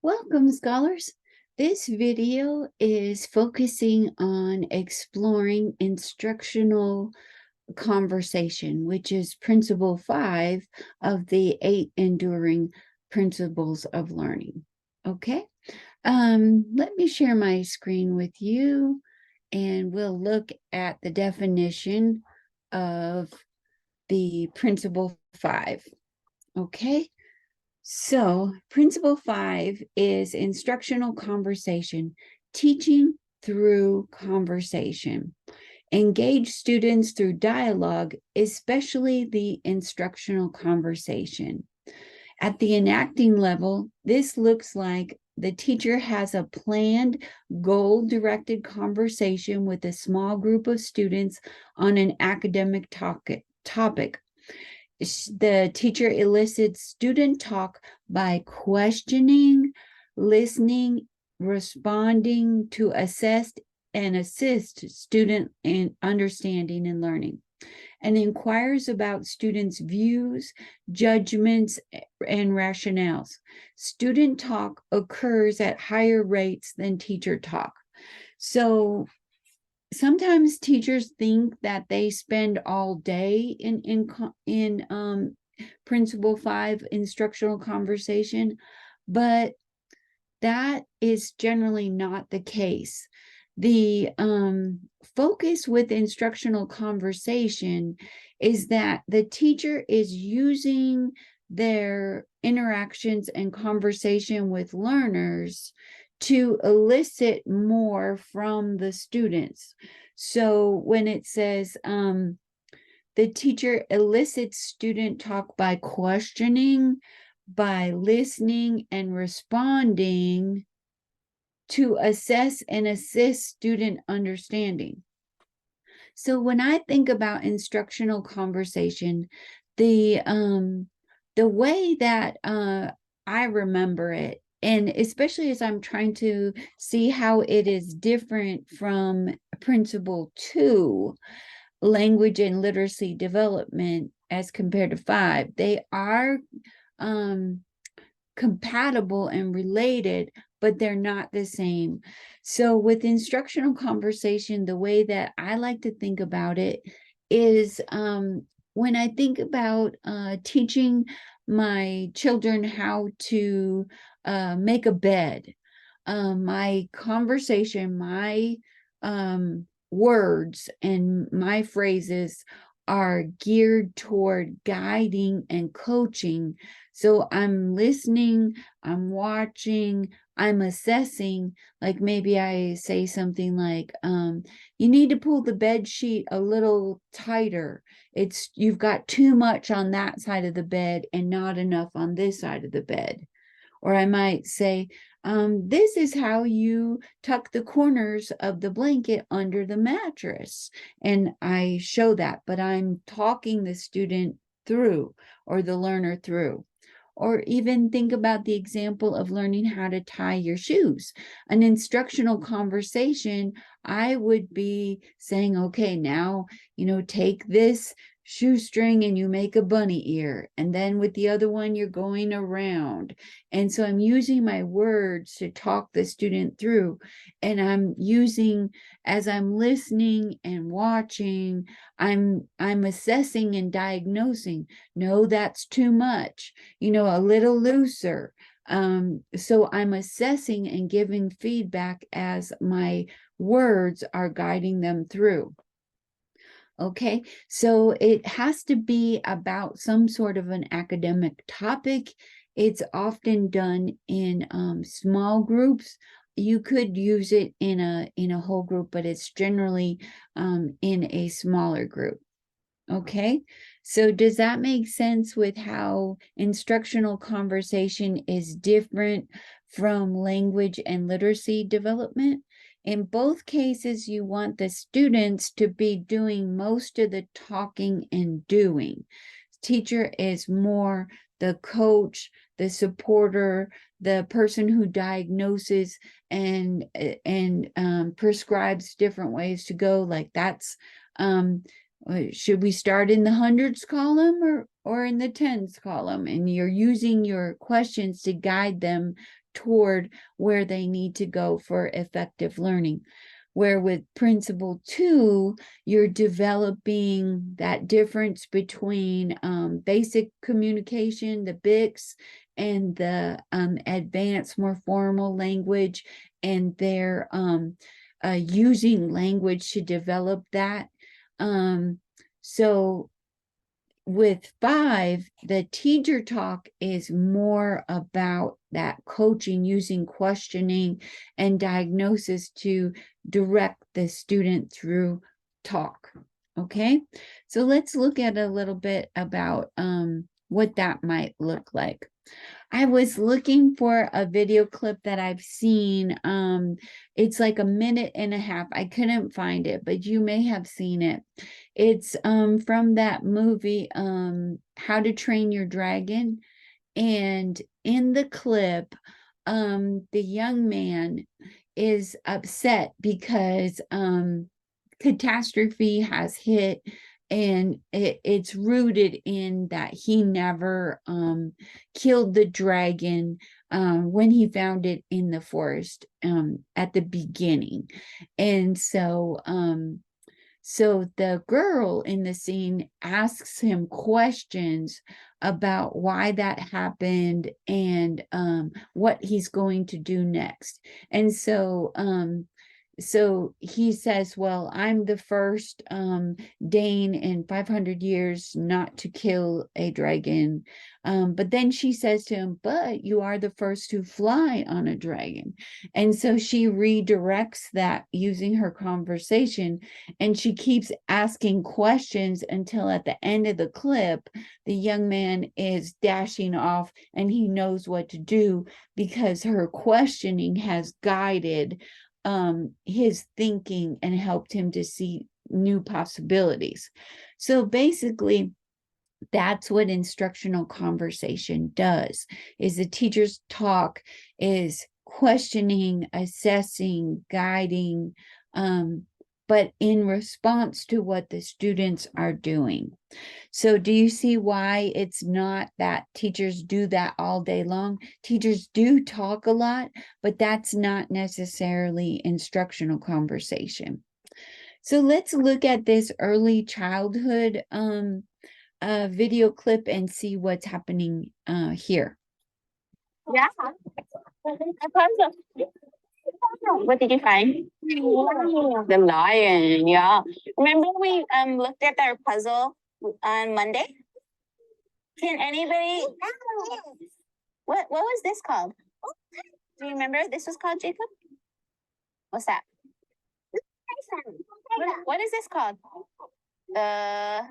Welcome, scholars. This video is focusing on exploring instructional conversation, which is principle 5 of the 8 enduring principles of learning. Okay, let me share my screen with you, and we'll look at the definition of the principle 5. Okay. So, principle 5 is instructional conversation, teaching through conversation. Engage students through dialogue, especially the instructional conversation. At the enacting level, this looks like the teacher has a planned, goal-directed conversation with a small group of students on an academic topic. The teacher elicits student talk by questioning, listening, responding to assess and assist student in understanding and learning, and inquires about students' views, judgments, and rationales. Student talk occurs at higher rates than teacher talk. So sometimes teachers think that they spend all day in principle 5 instructional conversation, but that is generally not the case. The focus with instructional conversation is that the teacher is using their interactions and conversation with learners to elicit more from the students. So when it says the teacher elicits student talk by questioning, by listening and responding to assess and assist student understanding. So when I think about instructional conversation, the way that I remember it, and especially as I'm trying to see how it is different from principle 2, language and literacy development, as compared to 5, they are compatible and related, but they're not the same. So with instructional conversation, the way that I like to think about it is when I think about teaching my children how to make a bed, my conversation, my words and my phrases are geared toward guiding and coaching. So I'm listening, I'm watching, I'm assessing. Like maybe I say something like, you need to pull the bed sheet a little tighter. You've got too much on that side of the bed and not enough on this side of the bed. Or I might say, this is how you tuck the corners of the blanket under the mattress. And I show that, but I'm talking the student through or the learner through. Or even think about the example of learning how to tie your shoes. An instructional conversation, I would be saying, okay, now, take this shoestring and you make a bunny ear. And then with the other one, you're going around. And so I'm using my words to talk the student through. And I'm using, as I'm listening and watching, I'm assessing and diagnosing. No, that's too much, a little looser. So I'm assessing and giving feedback as my words are guiding them through. Okay, so it has to be about some sort of an academic topic. It's often done in small groups. You could use it in a whole group, but it's generally in a smaller group. Okay, so does that make sense with how instructional conversation is different from language and literacy development? In both cases, you want the students to be doing most of the talking and doing. Teacher is more the coach, the supporter, the person who diagnoses and prescribes different ways to go. Like that's should we start in the hundreds column or in the tens column? And you're using your questions to guide them toward where they need to go for effective learning. Where with principle 2, you're developing that difference between basic communication, the BICS, and the advanced, more formal language, and they're using language to develop that. So with 5, the teacher talk is more about that coaching, using questioning and diagnosis to direct the student through talk. Okay, so let's look at a little bit about what that might look like. I was looking for a video clip that I've seen. It's like a minute and a half. I couldn't find it, but you may have seen it. It's from that movie, How to Train Your Dragon. And in the clip, the young man is upset because catastrophe has hit, and it's rooted in that he never killed the dragon when he found it in the forest at the beginning. And so the girl in the scene asks him questions about why that happened and what he's going to do next. And so he says, well, I'm the first Dane in 500 years not to kill a dragon. But then she says to him, but you are the first to fly on a dragon. And so she redirects that using her conversation, and she keeps asking questions until at the end of the clip, the young man is dashing off and he knows what to do because her questioning has guided his thinking and helped him to see new possibilities. So basically, that's what instructional conversation does, is the teacher's talk is questioning, assessing, guiding, but in response to what the students are doing. So do you see why it's not that teachers do that all day long? Teachers do talk a lot, but that's not necessarily instructional conversation. So let's look at this early childhood video clip and see what's happening here. Yeah. What did you find? The lion, yeah. Remember we looked at our puzzle on Monday? Can anybody what was this called? Do you remember this was called, Jacob? What's that? What is this called? The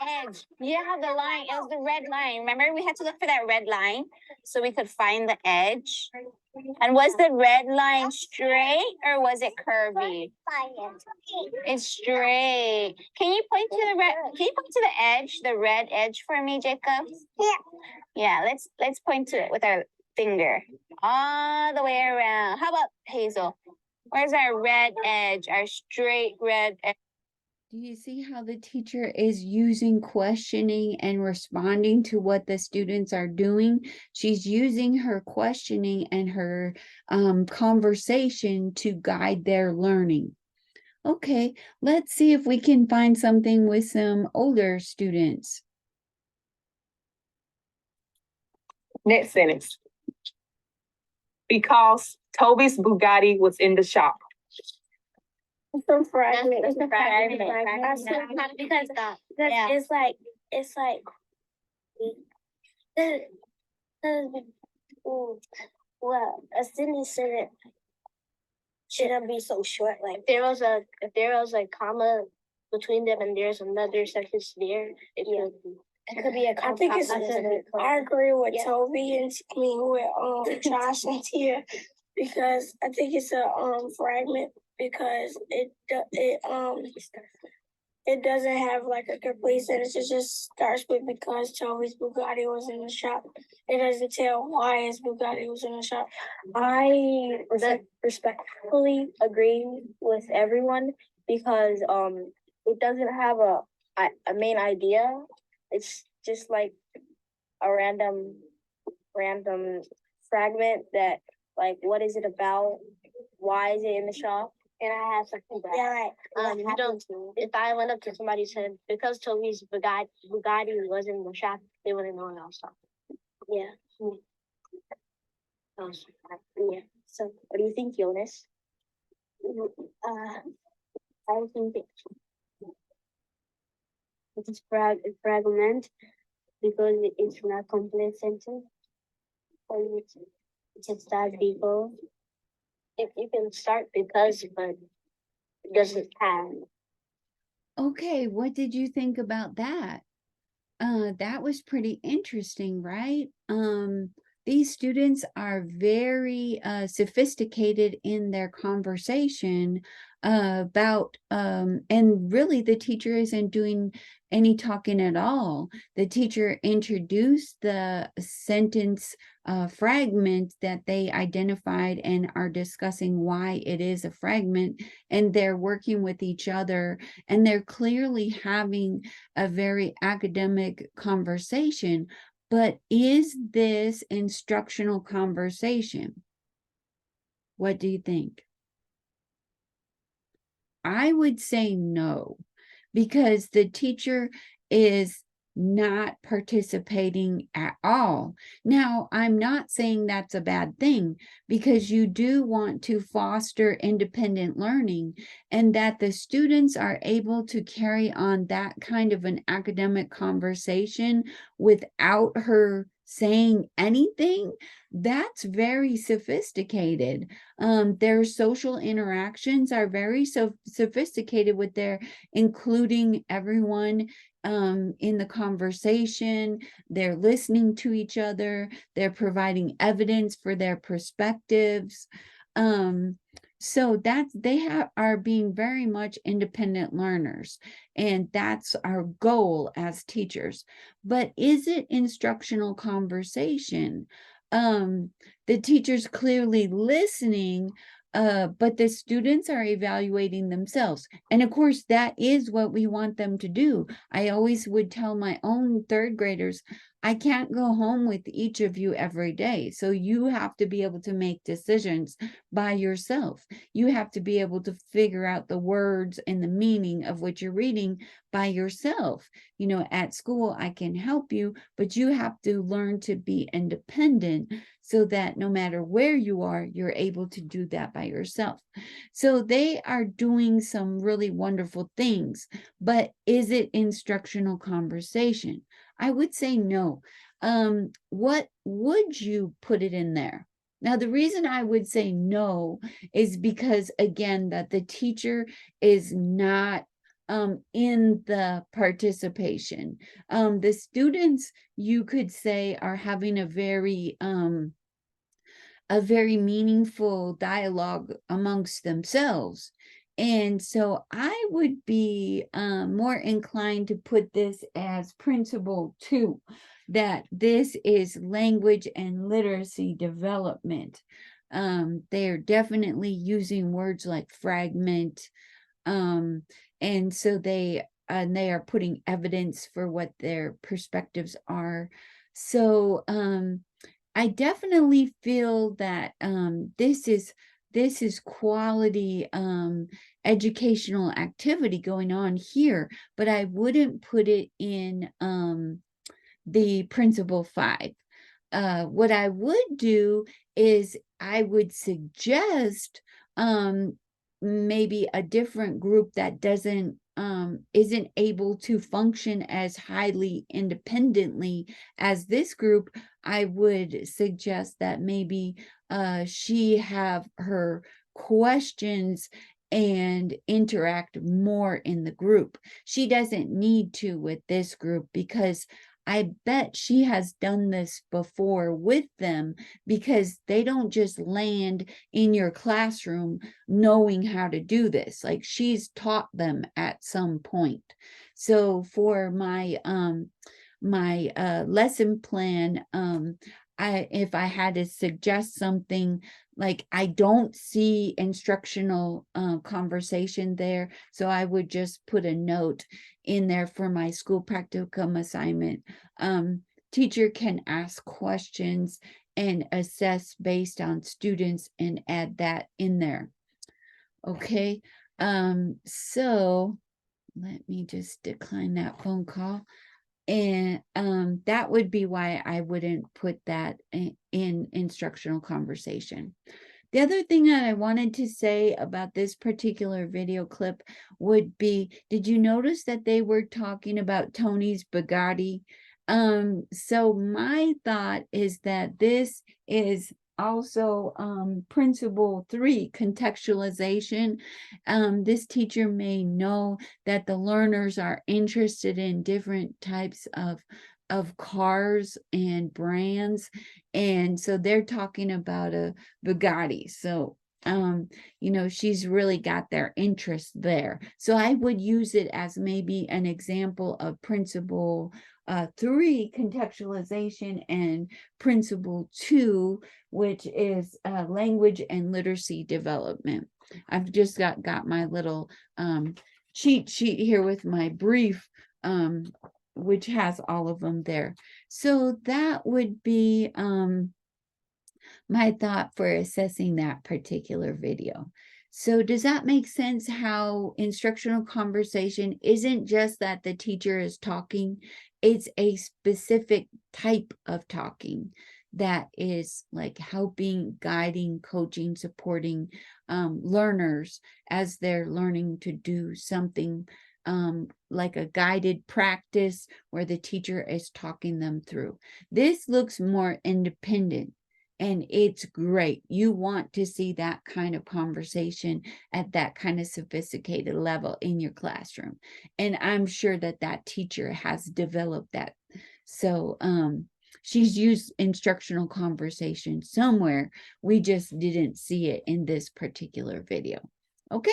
edge. Yeah, the line. It was the red line. Remember, we had to look for that red line so we could find the edge. And was the red line straight or was it curvy? It's straight. Can you point to the red? Can you point to the edge, the red edge for me, Jacob? Yeah. Yeah. Let's point to it with our finger all the way around. How about Hazel? Where's our red edge? Our straight red edge. Do you see how the teacher is using questioning and responding to what the students are doing? She's using her questioning and her conversation to guide their learning. Okay, let's see if we can find something with some older students. Next sentence. Because Toby's Bugatti was in the shop. Some fragment. It's a fragment. Because Yeah. it's like well, a sentence shouldn't be so short. Like if there was a comma between them and there's another sentence there, it could be a I think it's. I agree with Toby and with Josh and Tia, because I think it's a fragment because it doesn't have like a complete sentence. It just starts with because Toby's Bugatti was in the shop. It doesn't tell why his Bugatti was in the shop. I respectfully agree with everyone because it doesn't have a main idea. It's just like a random fragment that, like, what is it about? Why is it in the shop? And I have something back. Yeah, you don't. If I went up to somebody and said, because Toby's Bugatti was in the shop, they wouldn't know what I was talking. Yeah. Yeah. So, what do you think, Jonas? I think it's fragment because it's not complete sentence. Or it's just that people. If you can start because, but it doesn't have. Okay, what did you think about that? That was pretty interesting, right? These students are very sophisticated in their conversation about, and really the teacher isn't doing any talking at all. The teacher introduced the sentence fragment that they identified and are discussing why it is a fragment, and they're working with each other, and they're clearly having a very academic conversation. But is this instructional conversation? What do you think? I would say no, because the teacher is not participating at all. Now, I'm not saying that's a bad thing, because you do want to foster independent learning, and that the students are able to carry on that kind of an academic conversation without her saying anything. That's very sophisticated. Their social interactions are very sophisticated with their including everyone in the conversation. They're listening to each other. They're providing evidence for their perspectives. So that's are being very much independent learners, and that's our goal as teachers. But is it instructional conversation? The teacher's clearly listening, but the students are evaluating themselves. And of course, that is what we want them to do. I always would tell my own third graders, I can't go home with each of you every day. So you have to be able to make decisions by yourself. You have to be able to figure out the words and the meaning of what you're reading by yourself. You know, at school, I can help you, but you have to learn to be independent so that no matter where you are, you're able to do that by yourself. So they are doing some really wonderful things, but is it instructional conversation? I would say no. What would you put it in there? Now, the reason I would say no is because, again, that the teacher is not in the participation. The students, you could say, are having a very meaningful dialogue amongst themselves. And so I would be more inclined to put this as principle 2, that this is language and literacy development. They're definitely using words like fragment. And so they are putting evidence for what their perspectives are. So I definitely feel that this is quality educational activity going on here, but I wouldn't put it in the principle 5. What I would do is I would suggest maybe a different group that isn't able to function as highly independently as this group. I would suggest that maybe she have her questions and interact more in the group. She doesn't need to with this group, because I bet she has done this before with them, because they don't just land in your classroom knowing how to do this. Like, she's taught them at some point. So for my lesson plan, if I had to suggest something, like, I don't see instructional conversation there, so I would just put a note in there for my school practicum assignment. Teacher can ask questions and assess based on students and add that in there. Okay, so let me just decline that phone call. And that would be why I wouldn't put that in instructional conversation. The other thing that I wanted to say about this particular video clip would be, did you notice that they were talking about Tony's Bugatti? So my thought is that this is also principle 3, contextualization. This teacher may know that the learners are interested in different types of cars and brands, and so they're talking about a Bugatti. So you know, she's really got their interest there. So I would use it as maybe an example of principle 3, contextualization, and principle 2, which is language and literacy development. I've just got my little cheat sheet here with my brief, which has all of them there. So that would be my thought for assessing that particular video. So does that make sense, how instructional conversation isn't just that the teacher is talking, it's a specific type of talking that is like helping, guiding, coaching, supporting learners as they're learning to do something like a guided practice where the teacher is talking them through. This looks more independent. And it's great. You want to see that kind of conversation at that kind of sophisticated level in your classroom. And I'm sure that that teacher has developed that. So she's used instructional conversation somewhere. We just didn't see it in this particular video. Okay.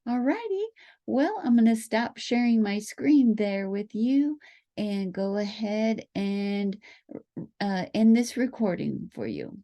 All righty. Well, I'm going to stop sharing my screen there with you and go ahead and end this recording for you.